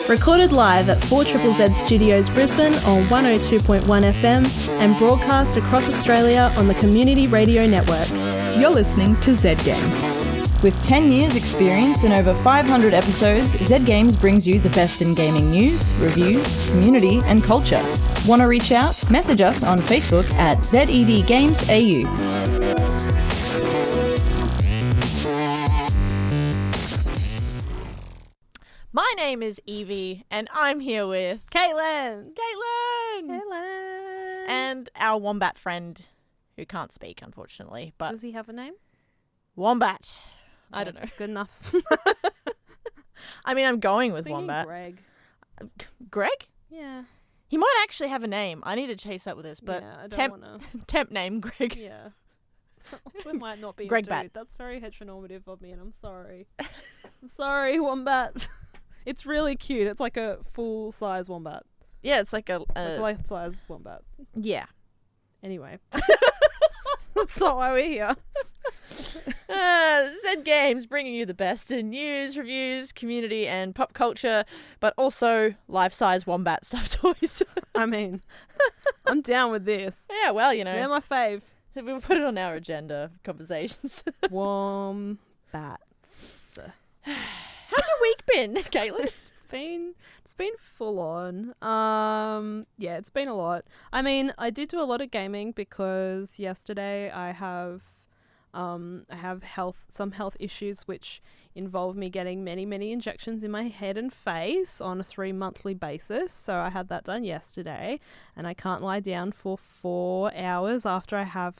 Recorded live at 4ZZZ Studios Brisbane on 102.1 FM and broadcast across Australia on the Community Radio Network. You're listening to Z Games. With 10 years experience and over 500 episodes, Z Games brings you the best in gaming news, reviews, community and culture. Want to reach out? Message us on Facebook at ZEVGamesAU. My name is Evie, and I'm here with Caitlin! And our wombat friend, who can't speak, unfortunately. But Does he have a name? Wombat. I don't know. Good enough. I mean, I'm going with Thinking Wombat. Greg. Greg? Yeah. He might actually have a name. I need to chase up with this, but Yeah, I don't want to. temp name Greg. Yeah. Also might not be Greg a dude. Bat. That's very heteronormative of me, and I'm sorry. I'm sorry, Wombat. It's really cute. It's like a full-size Wombat. Yeah, it's like Like life-size Wombat. yeah. Anyway. That's not why we're here. Z Games, bringing you the best in news, reviews, community, and pop culture, but also life-size wombat stuffed toys. I mean, I'm down with this. Yeah, well, you know, They're my fave. we'll put it on our agenda of conversations. Wombats. How's your week been, Caitlin? It's been full on. Yeah, it's been a lot. I mean, I did do a lot of gaming because yesterday I have some health issues which involve me getting many injections in my head and face on a 3 monthly basis. So I had that done yesterday, and I can't lie down for 4 hours after I have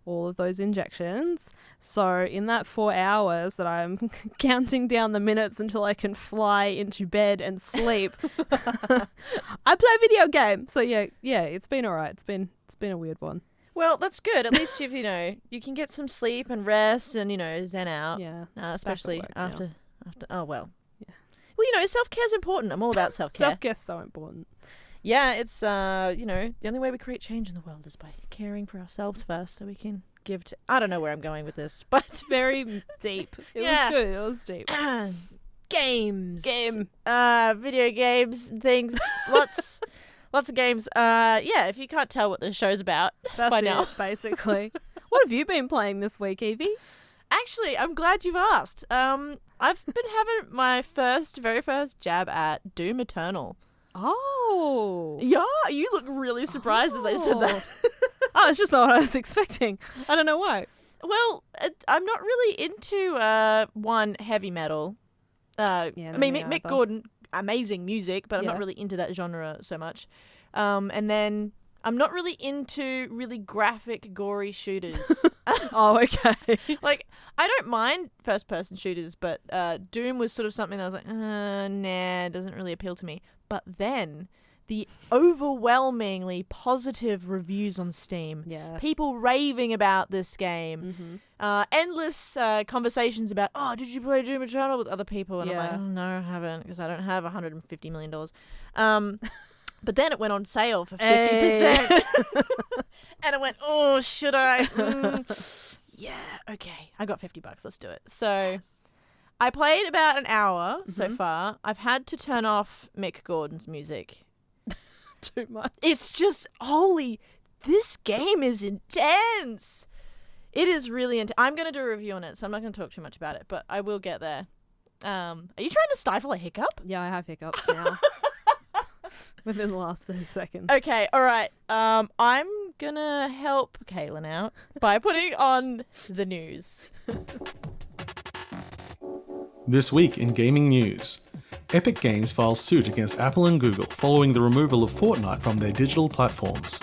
all of those injections. So in that 4 hours that I'm counting down the minutes until I can fly into bed and sleep, I play video games. So yeah, it's been all right. It's been a weird one. Well, that's good. At least you you can get some sleep and rest and, zen out. Yeah. Especially work after, oh, well. Yeah. Well, self-care's important. I'm all about self-care. Self-care's so important. Yeah, it's, the only way we create change in the world is by caring for ourselves first so we can give to... I don't know where I'm going with this, but... It's very deep. It was good. It was deep. Games. Game. Video games, things. Lots of games. If you can't tell what the show's about by now. Basically. What have you been playing this week, Evie? Actually, I'm glad you've asked. I've been having my very first jab at Doom Eternal. Oh. Yeah, you look really surprised as I said that. Oh, it's just not what I was expecting. I don't know why. Well, I'm not really into heavy metal. Mick Gordon, amazing music, but I'm not really into that genre so much. And then I'm not really into really graphic, gory shooters. Oh, okay. Like, I don't mind first-person shooters, but Doom was sort of something that I was like, nah, it doesn't really appeal to me. But then the overwhelmingly positive reviews on Steam, people raving about this game, endless conversations about, did you play Doom Eternal with other people? And I'm like, no, I haven't, because I don't have $150 million. But then it went on sale for 50%. And I went, oh, should I? Yeah, okay. I got $50. Let's do it. So I played about an hour so far. I've had to turn off Mick Gordon's music. Too much. It's just, this game is intense. It is really intense. I'm going to do a review on it, so I'm not going to talk too much about it, but I will get there. Are you trying to stifle a hiccup? Yeah, I have hiccups now. Within the last 30 seconds. Okay, all right. I'm going to help Caitlin out by putting on the news. This week in gaming news, Epic Games files suit against Apple and Google following the removal of Fortnite from their digital platforms.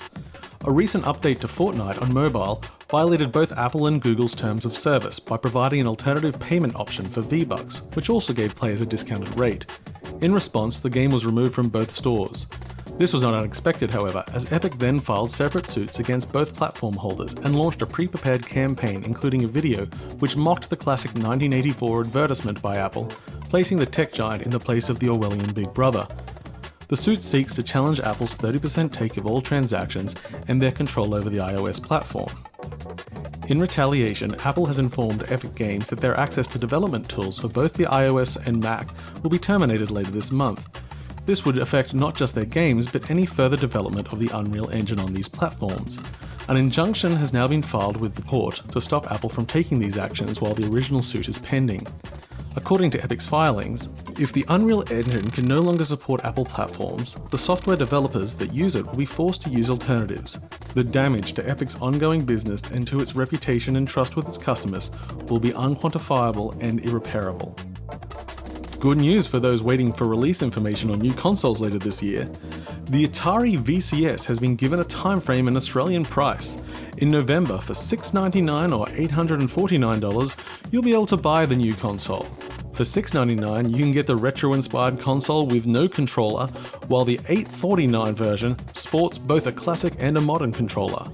A recent update to Fortnite on mobile violated both Apple and Google's terms of service by providing an alternative payment option for V-Bucks, which also gave players a discounted rate. In response, the game was removed from both stores. This was not unexpected, however, as Epic then filed separate suits against both platform holders and launched a pre-prepared campaign including a video which mocked the classic 1984 advertisement by Apple, placing the tech giant in the place of the Orwellian Big Brother. The suit seeks to challenge Apple's 30% take of all transactions and their control over the iOS platform. In retaliation, Apple has informed Epic Games that their access to development tools for both the iOS and Mac will be terminated later this month. This would affect not just their games, but any further development of the Unreal Engine on these platforms. An injunction has now been filed with the court to stop Apple from taking these actions while the original suit is pending. According to Epic's filings, if the Unreal Engine can no longer support Apple platforms, the software developers that use it will be forced to use alternatives. The damage to Epic's ongoing business and to its reputation and trust with its customers will be unquantifiable and irreparable. Good news for those waiting for release information on new consoles later this year. The Atari VCS has been given a time frame and Australian price. In November, for $699 or $849, you'll be able to buy the new console. For $699, you can get the retro-inspired console with no controller, while the $849 version sports both a classic and a modern controller.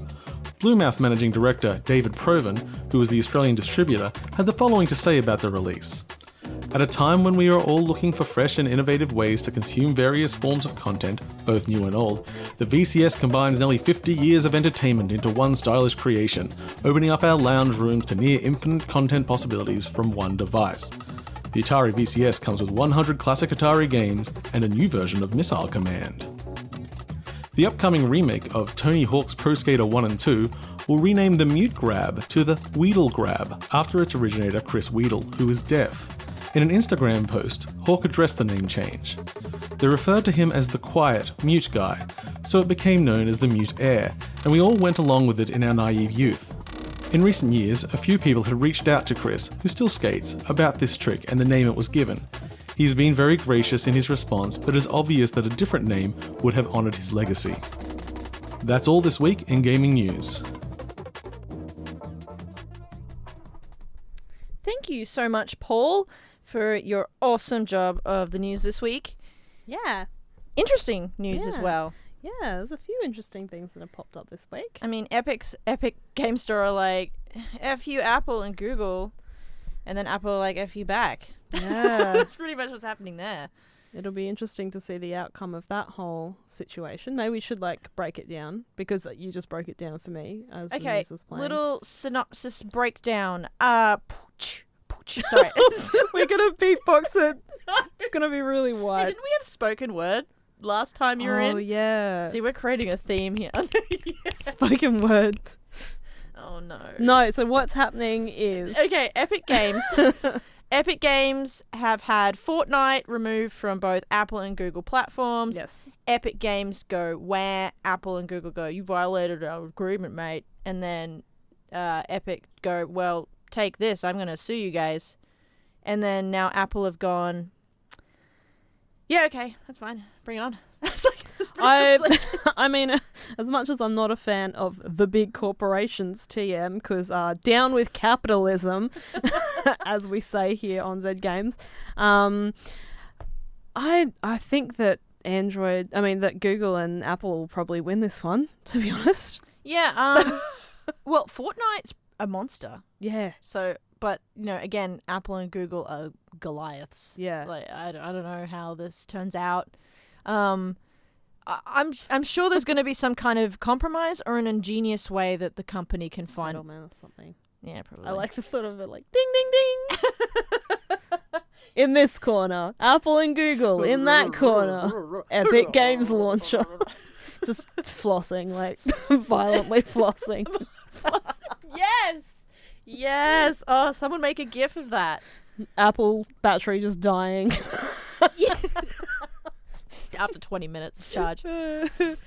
Bluemouth Managing Director David Proven, who was the Australian distributor, had the following to say about the release. At a time when we are all looking for fresh and innovative ways to consume various forms of content, both new and old, the VCS combines nearly 50 years of entertainment into one stylish creation, opening up our lounge rooms to near infinite content possibilities from one device. The Atari VCS comes with 100 classic Atari games and a new version of Missile Command. The upcoming remake of Tony Hawk's Pro Skater 1 and 2 will rename the Mute Grab to the Weedle Grab after its originator Chris Weedle, who is deaf. In an Instagram post, Hawk addressed the name change. They referred to him as the quiet, mute guy, so it became known as the Mute Air, and we all went along with it in our naive youth. In recent years, a few people had reached out to Chris, who still skates, about this trick and the name it was given. He's been very gracious in his response, but it's obvious that a different name would have honoured his legacy. That's all this week in gaming news. Thank you so much, Paul, for your awesome job of the news this week. Yeah. Interesting news as Yeah. well. Yeah, there's a few interesting things that have popped up this week. I mean, Epic Game Store are like, F you Apple and Google, and then Apple are like, F you back. Yeah. That's pretty much what's happening there. It'll be interesting to see the outcome of that whole situation. Maybe we should break it down, because you just broke it down for me as the Okay, news was playing. little synopsis breakdown. Sorry. We're gonna beatbox it. It's gonna be really Hey, wide. didn't we have spoken word last time you were Oh in? yeah. See, we're creating a theme here. Spoken word. Oh no. No, so what's happening is Okay, Epic Games. Epic Games have had Fortnite removed from both Apple and Google platforms. Yes. Epic Games go where Apple and Google go, you violated our agreement, mate. And then Epic go, well, take this, I'm going to sue you guys. And then now Apple have gone, yeah, okay, that's fine, bring it on. It's like, it's pretty much like- I mean, as much as I'm not a fan of the big corporations, TM, because down with capitalism, as we say here on Z Games, I think that that Google and Apple will probably win this one, to be honest. Yeah, well, Fortnite's a monster. Yeah. So, but, again, Apple and Google are Goliaths. Yeah. Like, I don't know how this turns out. I'm sure there's going to be some kind of compromise or an ingenious way that the company can find. Settlement or something. Yeah, probably. I like the thought of it, like ding, ding, ding. In this corner, Apple and Google. In that corner, Epic Games launcher. Just flossing, like violently flossing. Yes. Yes. Oh, someone make a gif of that. Apple battery just dying. Yeah. After 20 minutes of charge.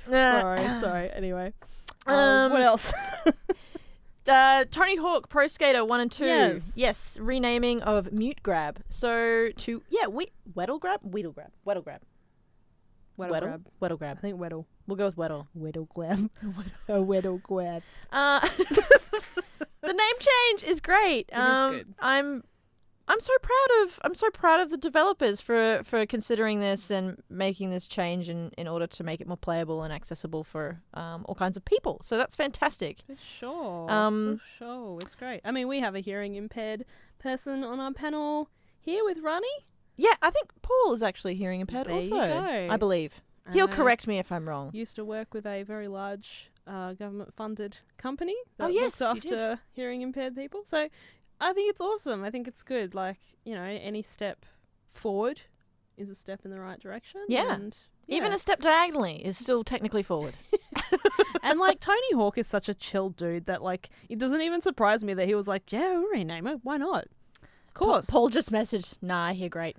Sorry. Anyway. What else? Tony Hawk Pro Skater 1 and 2. Yes. Renaming of Mute Grab. So Weddle Grab? Weedle Grab. Weddle Grab. Weddle Grab. I think Weddle. We'll go with Weddle. Weddle Grab. A Weddle Grab. The name change is great. It is good. I'm so proud of the developers for considering this and making this change in order to make it more playable and accessible for all kinds of people. So that's fantastic. For sure. It's great. I mean, we have a hearing impaired person on our panel here with Ronnie. Yeah, I think Paul is actually hearing impaired There also. you go. I believe. He'll correct me if I'm wrong. Used to work with a very large government-funded company that Oh, yes, looks you did. after hearing impaired people. So I think it's awesome. I think it's good. Like, any step forward is a step in the right direction. Yeah. And, Even a step diagonally is still technically forward. and like Tony Hawk is such a chill dude that like it doesn't even surprise me that he was like, yeah, we'll rename it. Why not? Of course. Paul just messaged, nah, I hear great.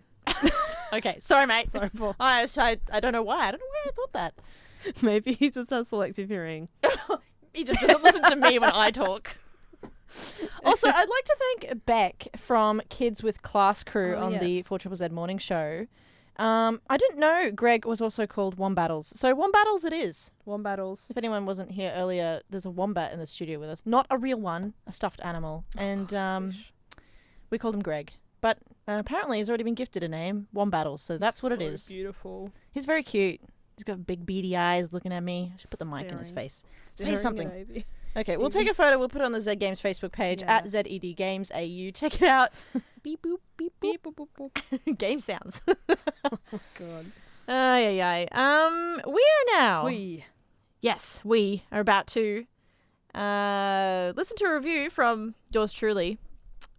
Okay, sorry, mate. Sorry, Paul. I don't know why. I don't know why I thought that. Maybe he just has selective hearing. He just doesn't listen to me when I talk. Also, I'd like to thank Beck from Kids with Class Crew on the 4ZZZ morning show. I didn't know Greg was also called Wombattles. So Wombattles it is. Wombattles. If anyone wasn't here earlier, there's a wombat in the studio with us. Not a real one, a stuffed animal. And we called him Greg. But apparently he's already been gifted a name, Wombattles. So that's what it is. Beautiful. He's very cute. He's got big beady eyes looking at me. I should put the mic in his face. Say something. Okay, we'll take a photo. We'll put it on the Z Games Facebook page at ZED Games AU. Check it out. Beep boop beep beep boop boop boop. Game sounds. Oh God. We are now. Yes. We are about to listen to a review from yours truly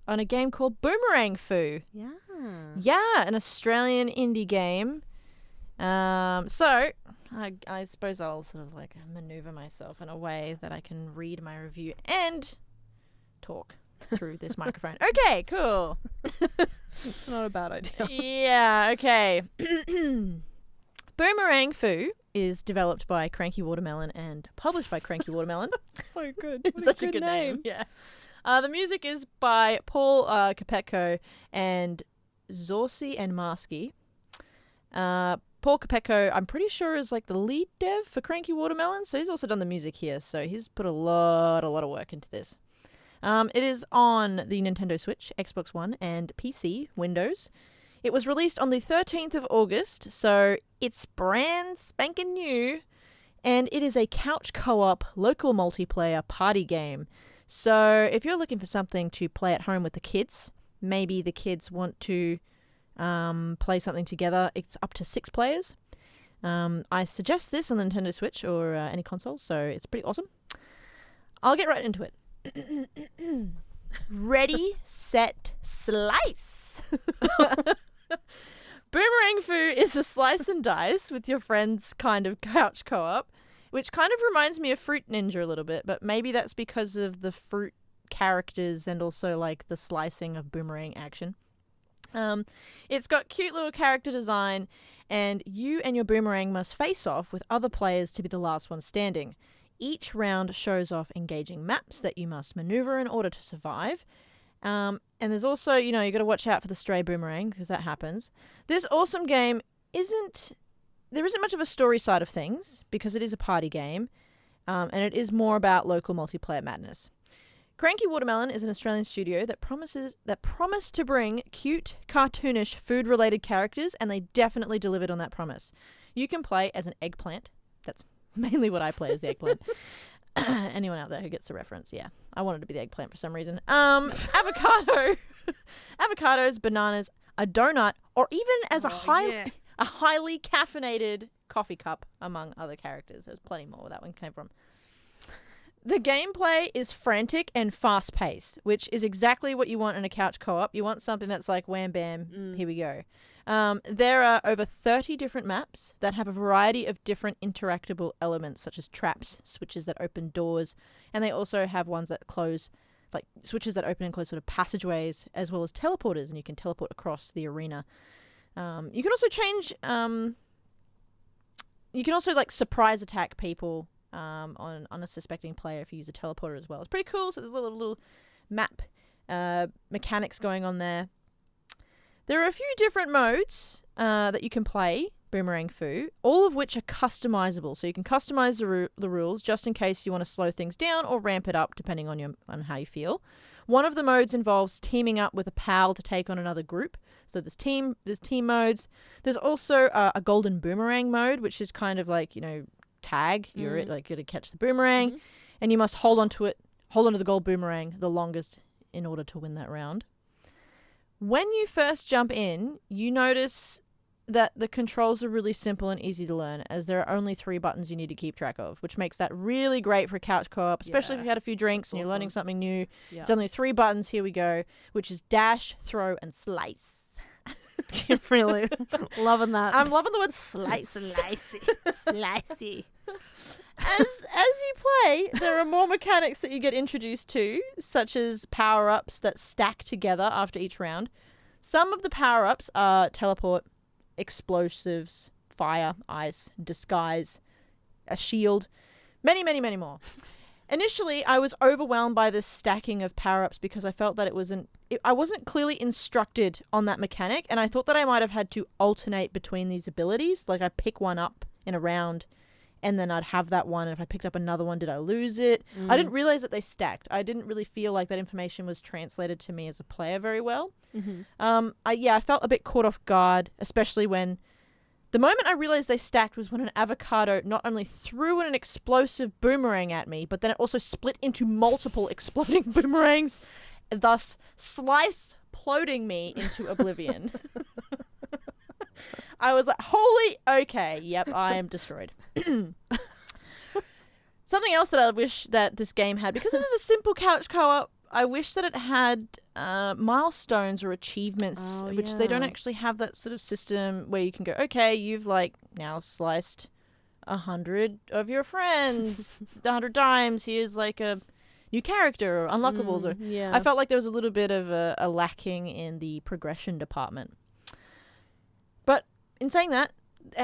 on a game called Boomerang Foo. Yeah. Yeah, an Australian indie game. So I suppose I'll sort of like maneuver myself in a way that I can read my review and talk through this microphone. Okay, cool. Not a bad idea. Yeah, okay. Boomerang Foo is developed by Cranky Watermelon and published by Cranky Watermelon. So good. It's such a good name. Yeah. The music is by Paul Kopetko and Zorsi and Marsky. Paul Kopetko, I'm pretty sure, is like the lead dev for Cranky Watermelon, so he's also done the music here, so he's put a lot of work into this. It is on the Nintendo Switch, Xbox One, and PC, Windows. It was released on the 13th of August, so it's brand spanking new, and it is a couch co-op local multiplayer party game. So if you're looking for something to play at home with the kids, maybe the kids want to play something together, it's up to 6 players. I suggest this on the Nintendo Switch or any console, so it's pretty awesome. I'll get right into it. Ready, set, slice! Boomerang Foo is a slice and dice with your friends kind of couch co-op, which kind of reminds me of Fruit Ninja a little bit, but maybe that's because of the fruit characters and also like the slicing of boomerang action. It's got cute little character design, and you and your boomerang must face off with other players to be the last one standing. Each round shows off engaging maps that you must maneuver in order to survive. And there's also, you got to watch out for the stray boomerang, because that happens. This awesome game there isn't much of a story side of things, because it is a party game, and it is more about local multiplayer madness. Cranky Watermelon is an Australian studio that promised to bring cute, cartoonish, food-related characters, and they definitely delivered on that promise. You can play as an eggplant. That's mainly what I play as the eggplant. Anyone out there who gets the reference, yeah. I wanted to be the eggplant for some reason. Avocado. Avocados, bananas, a donut, or even as a highly caffeinated coffee cup, among other characters. There's plenty more where that one came from. The gameplay is frantic and fast-paced, which is exactly what you want in a couch co-op. You want something that's like, wham, bam, here we go. There are over 30 different maps that have a variety of different interactable elements, such as traps, switches that open doors, and they also have ones that close, like switches that open and close sort of passageways, as well as teleporters, and you can teleport across the arena. You can also change... you can also, like, surprise attack people on a suspecting player if you use a teleporter as well. It's pretty cool. So there's a little map mechanics going on there. There are a few different modes that you can play Boomerang Foo, all of which are customizable. So you can customize the rules just in case you want to slow things down or ramp it up depending on how you feel. One of the modes involves teaming up with a pal to take on another group. So there's team modes. There's also a golden boomerang mode, which is kind of like, tag. You're going to catch the boomerang, and you must hold onto the gold boomerang the longest in order to win that round. When you first jump in, you notice that the controls are really simple and easy to learn, as there are only 3 buttons you need to keep track of, which makes that really great for a couch co-op, especially if you've had a few drinks and you're learning something new. Yeah. It's only 3 buttons, here we go, which is dash, throw, and slice. You're really loving that. I'm loving the word slice. Slicey. As you play, there are more mechanics that you get introduced to, such as power-ups that stack together after each round. Some of the power-ups are teleport, explosives, fire, ice, disguise, a shield, many, many, many more. Initially, I was overwhelmed by this stacking of power-ups because I felt that I wasn't clearly instructed on that mechanic, and I thought that I might have had to alternate between these abilities. Like, I pick one up in a round, and then I'd have that one, and if I picked up another one, did I lose it? I didn't realize that they stacked. I didn't really feel like that information was translated to me as a player very well. I felt a bit caught off guard, especially when the moment I realized they stacked was when an avocado not only threw an explosive boomerang at me, but then it also split into multiple exploding boomerangs, thus slice-ploding me into oblivion. I was like, holy, okay, yep, I am destroyed. Something else that I wish that this game had, because this is a simple couch co-op, I wish that it had milestones or achievements, which they don't actually have that sort of system where you can go, okay, you've now sliced 100 of your friends 100 times. Here's a new character or unlockables. I felt like there was a little bit of a lacking in the progression department. But in saying that,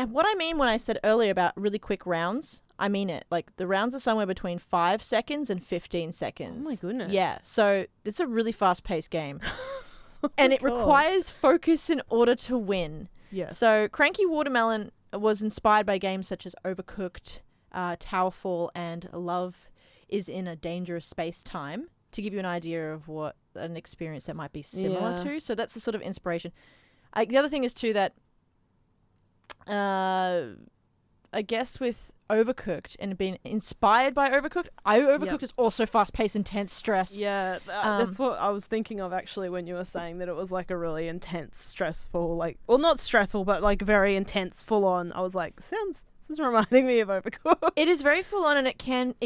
what I mean when I said earlier about really quick rounds, I mean it. The rounds are somewhere between 5 seconds and 15 seconds. Oh my goodness. Yeah, so it's a really fast-paced game. And it requires focus in order to win. Yes. So Cranky Watermelon was inspired by games such as Overcooked, Towerfall, and Love is in a Dangerous Space-Time, to give you an idea of what an experience that might be similar to. So that's the sort of inspiration. The other thing is, too, that I guess with Overcooked and being inspired by Overcooked, Overcooked is also fast-paced, intense stress. Yeah, that's what I was thinking of actually when you were saying that it was a really intense, stressful, well, not stressful, but very intense, full-on. I was like, this is reminding me of Overcooked. It is very full-on, and it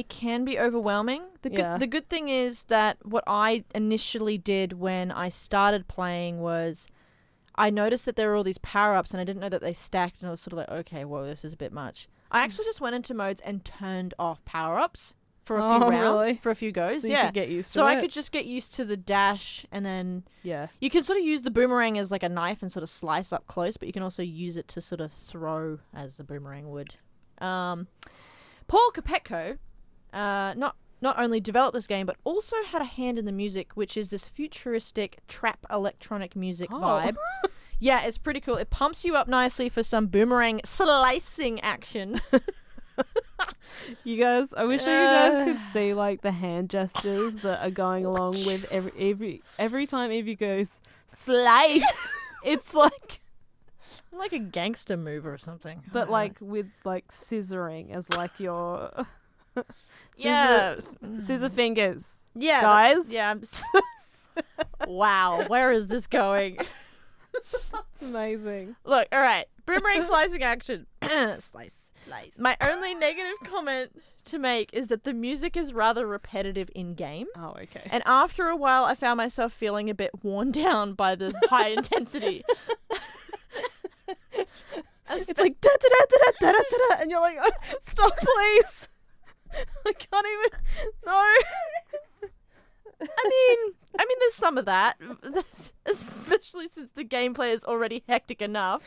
can be overwhelming. The good thing is that what I initially did when I started playing was I noticed that there were all these power-ups, and I didn't know that they stacked, and I was sort of like, okay, whoa, this is a bit much. I actually just went into modes and turned off power-ups for a few rounds, for a few goes. So you could get used to it. So I could just get used to the dash, and then you can sort of use the boomerang as a knife and sort of slice up close, but you can also use it to sort of throw as the boomerang would. Paul Capetco, not only developed this game, but also had a hand in the music, which is this futuristic trap electronic music vibe. Yeah, it's pretty cool. It pumps you up nicely for some boomerang slicing action. You guys, I wish you guys could see the hand gestures that are going along with every time Evie goes slice. It's like a gangster move or something. But with scissoring as your scissor fingers. Yeah, guys. Yeah. Wow, where is this going? It's amazing. Look, all right. Boomerang slicing action. Slice. My only negative comment to make is that the music is rather repetitive in game. Oh, okay. And after a while, I found myself feeling a bit worn down by the high intensity. It's like da da da da da da da, and you're like, oh, stop, please. I can't even. No. I mean, there's some of that, especially since the gameplay is already hectic enough.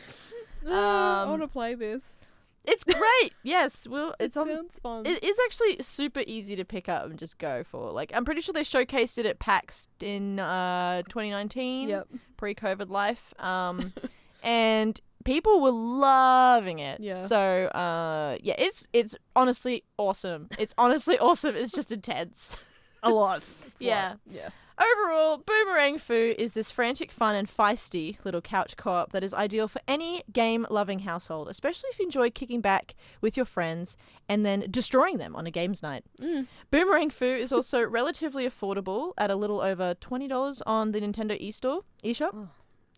I want to play this. It's great. Yes, well, it sounds fun. It is actually super easy to pick up and just go for. I'm pretty sure they showcased it at PAX in 2019. Yep. Pre-COVID life. And people were loving it. Yeah. So, it's honestly awesome. It's honestly awesome. It's just intense. A lot. Yeah. Yeah. Overall, Boomerang Fu is this frantic, fun, and feisty little couch co-op that is ideal for any game-loving household, especially if you enjoy kicking back with your friends and then destroying them on a games night. Boomerang Fu is also relatively affordable at a little over $20 on the Nintendo eShop. Oh,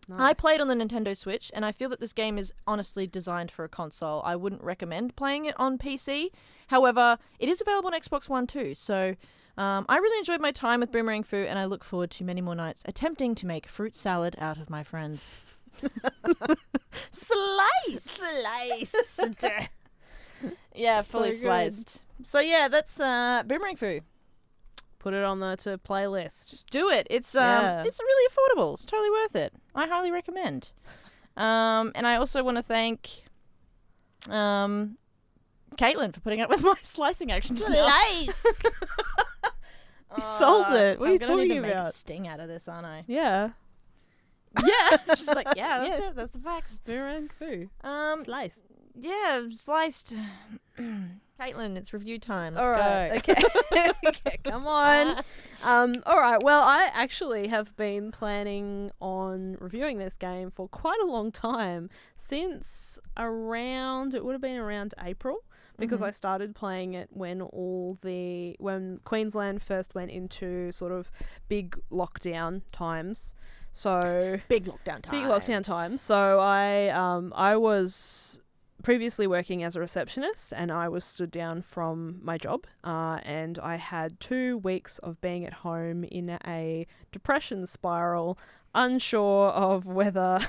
nice. I played on the Nintendo Switch, and I feel that this game is honestly designed for a console. I wouldn't recommend playing it on PC. However, it is available on Xbox One too, so I really enjoyed my time with Boomerang Fu, and I look forward to many more nights attempting to make fruit salad out of my friends. Sliced. Yeah, fully So good. sliced. So yeah, that's Boomerang Foo. Put it on the to playlist. Do it. It's Yeah. it's really affordable. It's totally worth it. I highly recommend. And I also want to thank Caitlin for putting up with my slicing actions. Slice. You sold it. What are I'm you gonna need talking to make a about? sting out of this, aren't I? Yeah. Yeah. She's like, yeah, that's Yeah. it. That's the facts. Boomerang Foo. Slice. Yeah, sliced. Caitlin, it's review time. Let's All right. go. Okay. Okay. Come on. All right. Well, I actually have been planning on reviewing this game for quite a long time, since it would have been around April, because I started playing it when Queensland first went into sort of big lockdown times. So Big lockdown time. big lockdown time. So I was previously working as a receptionist, and I was stood down from my job, and I had 2 weeks of being at home in a depression spiral, unsure of whether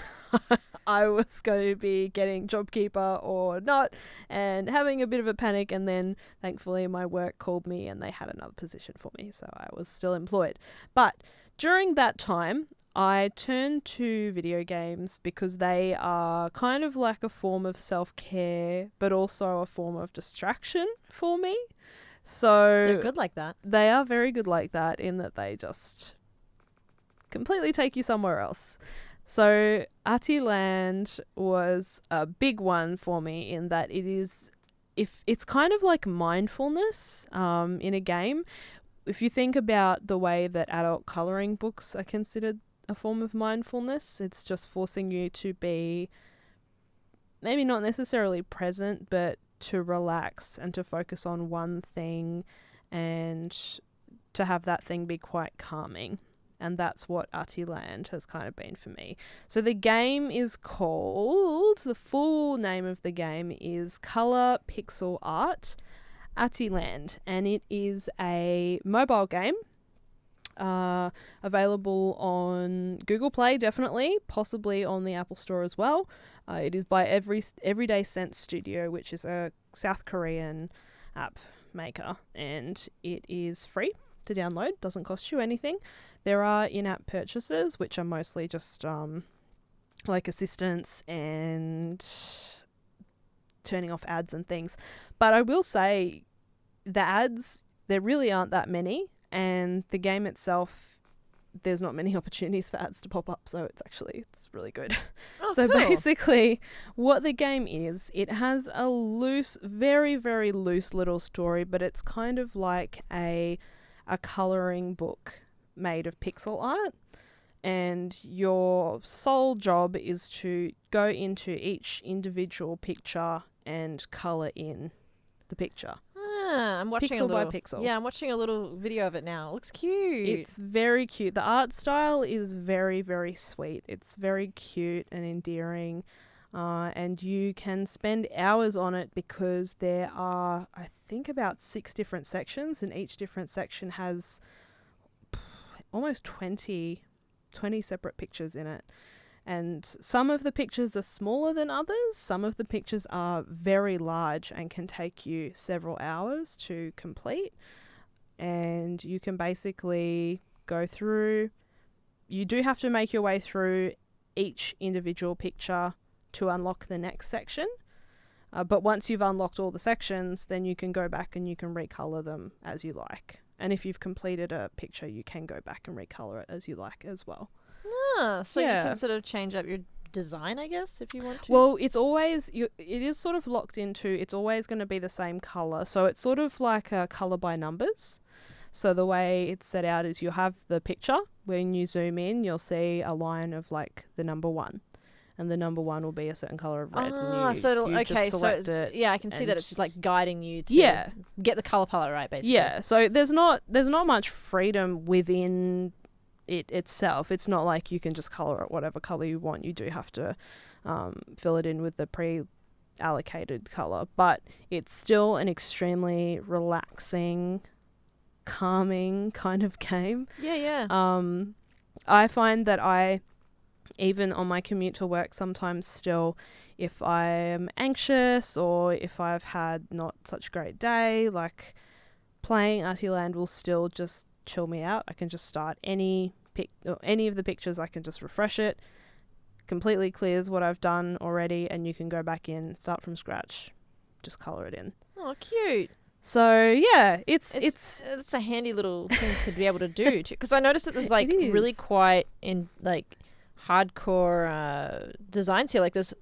I was going to be getting JobKeeper or not, and having a bit of a panic. And then thankfully my work called me and they had another position for me, so I was still employed. But during that time, I turned to video games because they are kind of like a form of self-care, but also a form of distraction for me. So They're good like that. they are very good like that, in that they just completely take you somewhere else. So Artieland was a big one for me, in that it's kind of like mindfulness in a game. If you think about the way that adult colouring books are considered a form of mindfulness, it's just forcing you to be maybe not necessarily present, but to relax and to focus on one thing, and to have that thing be quite calming. And that's what Artieland has kind of been for me. So the full name of the game is Colour Pixel Art Artieland, and it is a mobile game, available on Google Play, definitely, possibly on the Apple Store as well. It is by Everyday Sense Studio, which is a South Korean app maker, and it is free to download, doesn't cost you anything. There are in-app purchases, which are mostly just like assistance and turning off ads and things. But I will say, the ads, there really aren't that many, and the game itself, there's not many opportunities for ads to pop up, so it's really good. Oh, So cool. basically, what the game is, it has a loose, very, very loose little story, but it's kind of like a colouring book made of pixel art, and your sole job is to go into each individual picture and colour in the picture. I'm watching Pixel a little, by pixel. Yeah, I'm watching a little video of it now. It looks cute. It's very cute. The art style is very, very sweet. It's very cute and endearing. And you can spend hours on it, because there are, I think, about 6 different sections, and each different section has almost 20 separate pictures in it. And some of the pictures are smaller than others. Some of the pictures are very large and can take you several hours to complete. And you can basically go through. You do have to make your way through each individual picture to unlock the next section. But once you've unlocked all the sections, then you can go back and you can recolor them as you like. And if you've completed a picture, you can go back and recolor it as you like as well. So you Yeah. can sort of change up your design, I guess, if you want to. Well, it's always, it is sort of locked into, it's always going to be the same color. So it's sort of like a color by numbers. So the way it's set out is you have the picture. When you zoom in, you'll see a line of like the number 1. And the number 1 will be a certain color of red. And so it'll, you just okay, so select it's, it. yeah, I can see that and- it's like guiding you to Yeah. get the color palette right, basically. Yeah, so there's not much freedom within it itself. It's not like you can just color it whatever color you want. You do have to fill it in with the pre-allocated color, but it's still an extremely relaxing, calming kind of game. Yeah. I find that I even on my commute to work, sometimes still, if I am anxious or if I've had not such a great day, like playing Artieland will still just chill me out. I can just start any of the pictures, I can just refresh it, completely clears what I've done already, and you can go back in, start from scratch, just colour it in. Oh, cute. So yeah, it's a handy little thing to be able to do, because I noticed that there's like really quite in like hardcore designs here. Like there's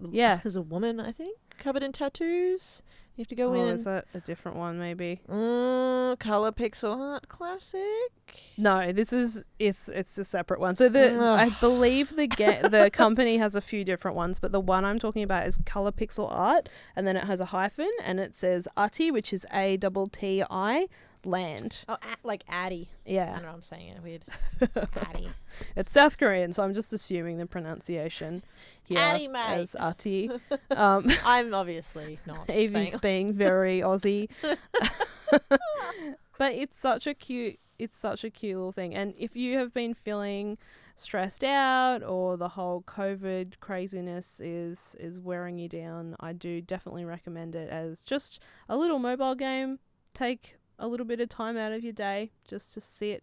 a woman, I think, covered in tattoos. You have to go in. Is that a different one maybe? Color pixel art classic. No, it's a separate one. So I believe the company has a few different ones, but the one I'm talking about is Color Pixel Art, and then it has a hyphen and it says Ati, which is ATTI land. Oh, like Addy. Yeah. I don't know, I'm saying it weird. Addy. It's South Korean, so I'm just assuming the pronunciation here Addy, mate. as Ati. I'm obviously not. Evie's being very Aussie. But it's such a cute little thing. And if you have been feeling stressed out or the whole COVID craziness is wearing you down, I do definitely recommend it as just a little mobile game. Take a little bit of time out of your day just to sit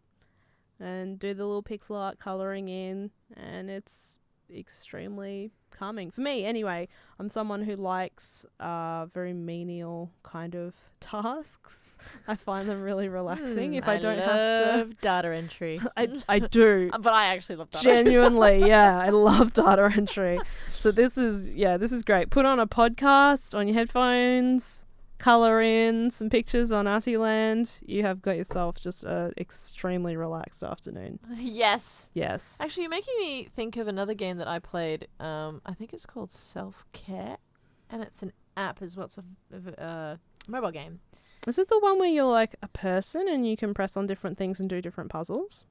and do the little pixel art colouring in, and it's extremely calming for me anyway. I'm someone who likes very menial kind of tasks. I find them really relaxing if I don't have to data entry. I do. But I actually love data entry. Genuinely, yeah, I love data entry. So this is great. Put on a podcast on your headphones, colour in some pictures on Artieland. You have got yourself just an extremely relaxed afternoon. Yes. Actually, you're making me think of another game that I played. I think it's called Self-Care, and it's an app as well. It's a mobile game. Is it the one where you're like a person and you can press on different things and do different puzzles?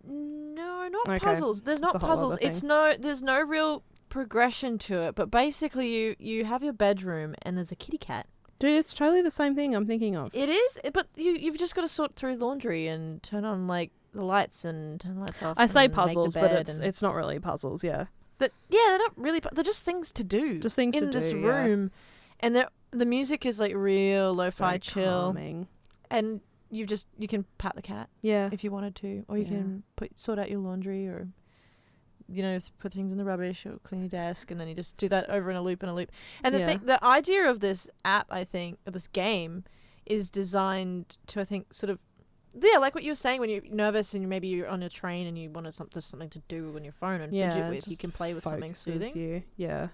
No, not puzzles. There's not puzzles. There's no real progression to it, but basically you have your bedroom and there's a kitty cat. Dude, it's totally the same thing I'm thinking of. It is, but you've just got to sort through laundry and turn on like the lights and turn the lights off. I say puzzles, but it's not really puzzles. Yeah. They're not really. They're just things to do. Just things to do in this room, and the music is like real lo-fi chill, calming. And you can pat the cat. Yeah. If you wanted to, or you can sort out your laundry, or put things in the rubbish or clean your desk, and then you just do that over in a loop and a loop. And the idea of this app, I think, of this game, is designed to, I think, sort of, like what you were saying, when you're nervous and maybe you're on a train and you want something to do on your phone and fidget with, you can play with something soothing. Yeah.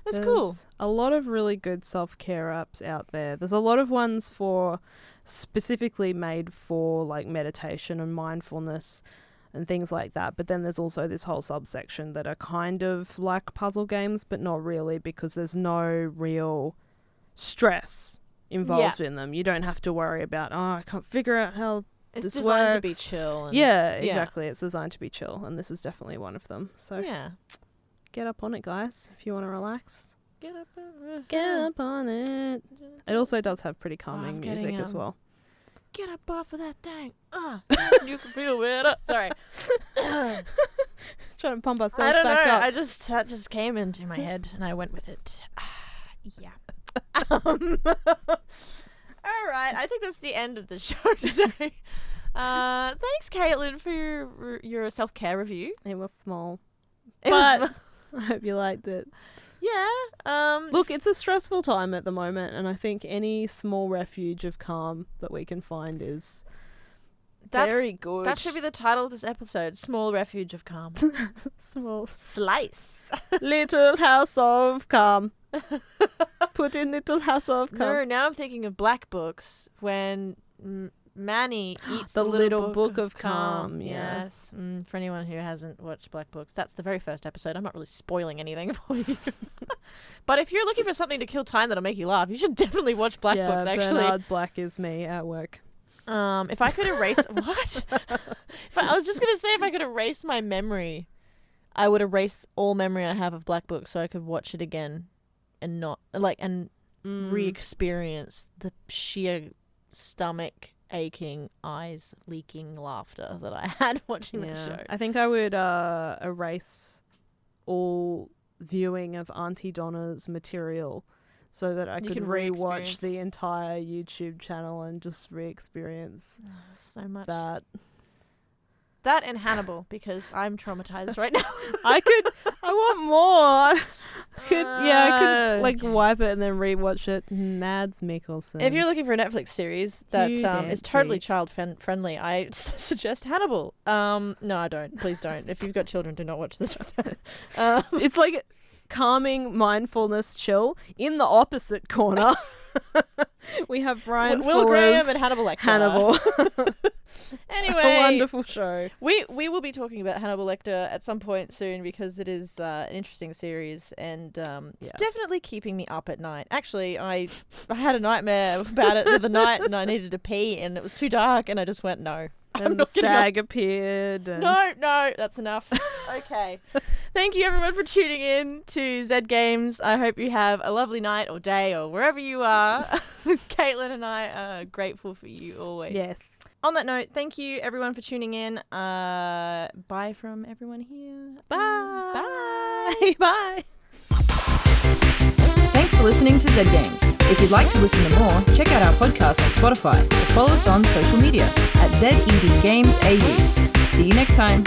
That's cool. A lot of really good self-care apps out there. There's a lot of ones specifically made for like meditation and mindfulness and things like that. But then there's also this whole subsection that are kind of like puzzle games, but not really, because there's no real stress involved in them. You don't have to worry about, I can't figure out how this works. It's designed to be chill. Exactly. It's designed to be chill, and this is definitely one of them. So get up on it, guys, if you want to relax. Get up on it. It also does have pretty calming music as well. Get up off of that thing. You can feel better. Sorry. Trying to pump ourselves I don't back know. up. That just came into my head and I went with it. Yeah. All right. I think that's the end of the show today. Thanks, Caitlin, for your self-care review. It was small. But I hope you liked it. Yeah. Look, it's a stressful time at the moment, and I think any small refuge of calm that we can find is very good. That should be the title of this episode: Small Refuge of Calm. Small slice. Little house of calm. Put in little house of calm. No, now I'm thinking of Black Books when Manny eats the little book of calm. Yeah. Yes. For anyone who hasn't watched Black Books, that's the very first episode. I'm not really spoiling anything for you. But if you're looking for something to kill time that'll make you laugh, you should definitely watch Black Books, actually. Bernard Black is me at work. If I could erase... What? I was just going to say, if I could erase my memory, I would erase all memory I have of Black Books so I could watch it again and not... re-experience the sheer stomach aching, eyes leaking laughter that I had watching that show. I think I would erase all viewing of Auntie Donna's material so that I could can rewatch the entire YouTube channel and just re-experience So much. that. And Hannibal, because I'm traumatized right now. I want more. I could like wipe it and then rewatch it. Mads Mikkelsen. If you're looking for a Netflix series that You is totally Dancy. child friendly, I suggest Hannibal. No, I don't. Please don't. If you've got children, do not watch this with them. It's like calming mindfulness chill. In the opposite corner, we have Brian Will Graham Fuller's and Hannibal Lecter. Hannibal. Anyway, A wonderful show. we will be talking about Hannibal Lecter at some point soon because it is an interesting series and it's Yes. definitely keeping me up at night. Actually, I had a nightmare about it the other night and I needed to pee and it was too dark and I just went no. I'm And the not getting up. stag appeared. And No, that's enough. Okay. Thank you everyone for tuning in to Z Games. I hope you have a lovely night or day or wherever you are. Caitlin and I are grateful for you always. Yes. On that note, thank you everyone for tuning in. Bye from everyone here. Bye. Bye. Thanks for listening to Z Games. If you'd like to listen to more, check out our podcast on Spotify or follow us on social media at ZEDGamesAU. See you next time.